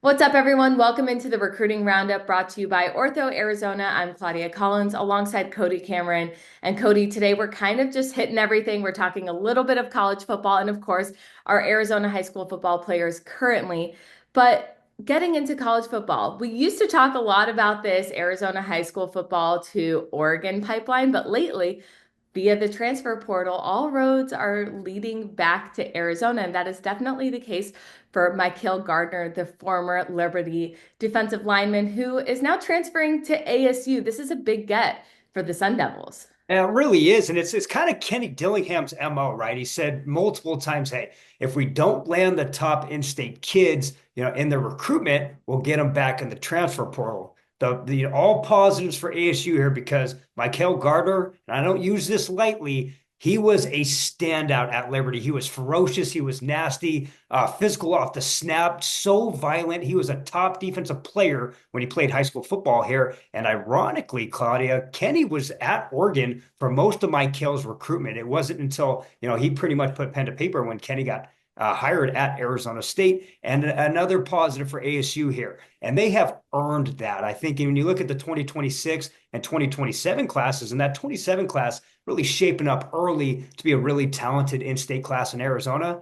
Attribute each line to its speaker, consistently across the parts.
Speaker 1: What's up, everyone? Welcome into the Recruiting Roundup brought to you by Ortho Arizona. I'm Claudia Collins alongside Cody Cameron. And Cody, today we're kind of just hitting everything. We're talking a little bit of college football and, of course, our Arizona high school football players currently. But getting into college football, we used to talk a lot about this Arizona high school football to Oregon pipeline, but lately, via the transfer portal, all roads are leading back to Arizona. And that is definitely the case for Michael Gardner, the former Liberty defensive lineman who is now transferring to ASU. This is a big get for the Sun Devils.
Speaker 2: And it really is. And it's kind of Kenny Dillingham's MO, right? He said multiple times, hey, if we don't land the top in-state kids, in the recruitment, we'll get them back in the transfer portal. The all positives for ASU here because Michael Gardner, and I don't use this lightly, he was a standout at Liberty. He was ferocious. He was nasty, physical off the snap, so violent. He was a top defensive player when he played high school football here. And ironically, Claudia, Kenny was at Oregon for most of Michael's recruitment. It wasn't until, he pretty much put pen to paper when Kenny got hired at Arizona State. And another positive for ASU here. And they have earned that. I think when you look at the 2026 and 2027 classes, and that 27 class really shaping up early to be a really talented in-state class in Arizona,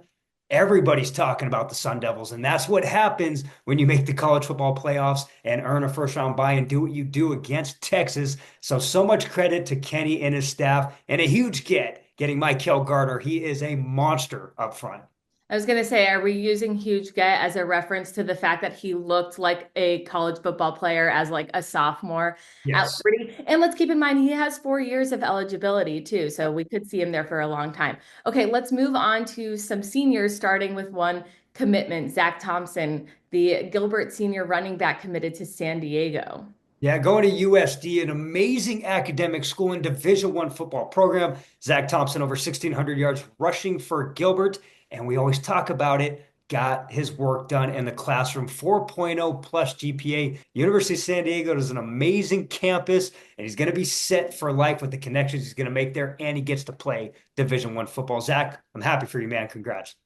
Speaker 2: everybody's talking about the Sun Devils. And that's what happens when you make the college football playoffs and earn a first round bye and do what you do against Texas. So much credit to Kenny and his staff and a huge getting Michael Gardner. He is a monster up front.
Speaker 1: I was going to say, are we using huge get as a reference to the fact that he looked like a college football player as like a sophomore at
Speaker 2: Yes.
Speaker 1: Liberty? And let's keep in mind he has 4 years of eligibility too, so we could see him there for a long time. Okay, let's move on to some seniors, starting with one commitment, Zach Thompson, the Gilbert senior running back committed to San Diego.
Speaker 2: Yeah, going to USD, an amazing academic school and Division I football program. Zach Thompson over 1,600 yards rushing for Gilbert, and we always talk about it. Got his work done in the classroom, 4.0 plus GPA. University of San Diego is an amazing campus, and he's going to be set for life with the connections he's going to make there, and he gets to play Division I football. Zach, I'm happy for you, man. Congrats.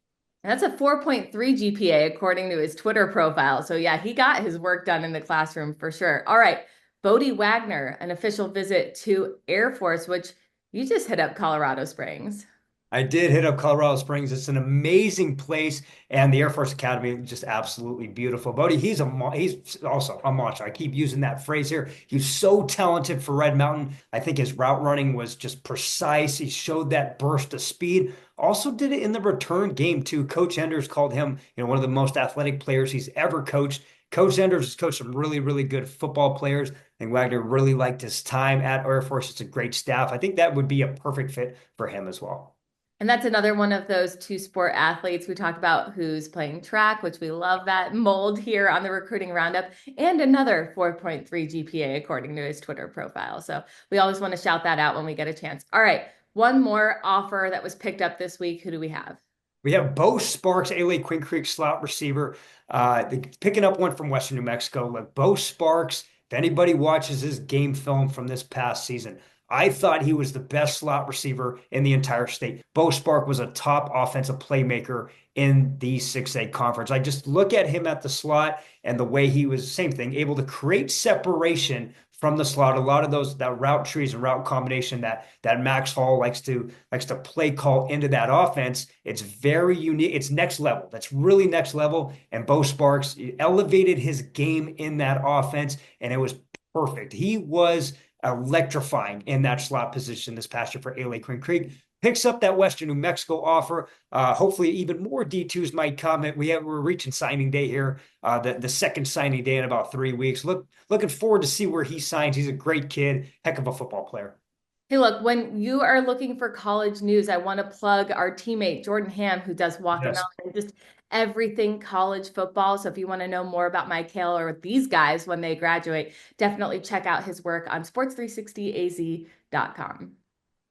Speaker 1: That's a 4.3 GPA according to his Twitter profile. So yeah, he got his work done in the classroom for sure. All right, Bodie Wagner, an official visit to Air Force, which you just hit up Colorado Springs.
Speaker 2: I did hit up Colorado Springs. It's an amazing place, and the Air Force Academy is just absolutely beautiful. Bodie, he's also a monster. I keep using that phrase here. He's so talented for Red Mountain. I think his route running was just precise. He showed that burst of speed. Also did it in the return game too. Coach Enders called him, one of the most athletic players he's ever coached. Coach Enders has coached some really, really good football players. I think Wagner really liked his time at Air Force. It's a great staff. I think that would be a perfect fit for him as well.
Speaker 1: And that's another one of those two sport athletes we talked about who's playing track, which we love that mold here on the recruiting roundup, and another 4.3 GPA according to his Twitter profile. So we always want to shout that out when we get a chance. All right, one more offer that was picked up this week. Who do we have?
Speaker 2: We have Bo Sparks, A. Lake Queen Creek slot receiver, picking up one from Western New Mexico. Like Bo Sparks, if anybody watches his game film from this past season, I thought he was the best slot receiver in the entire state. Bo Spark was a top offensive playmaker in the 6A conference. I just look at him at the slot and the way he was, same thing, able to create separation from the slot. A lot of those that route trees and route combination that Max Hall likes to play call into that offense. It's very unique. It's next level. That's really next level. And Bo Sparks elevated his game in that offense, and it was perfect. He was electrifying in that slot position this past year for A. Lake Queen Creek. Picks up that Western New Mexico offer. Hopefully, even more D2s might come. We're reaching signing day here, the second signing day in about 3 weeks. Looking forward to see where he signs. He's a great kid, heck of a football player.
Speaker 1: Hey, look, when you are looking for college news, I want to plug our teammate, Jordan Ham, who does Walk a
Speaker 2: Yes.
Speaker 1: Melon and just everything college football. So if you want to know more about Michael or these guys when they graduate, definitely check out his work on sports360az.com.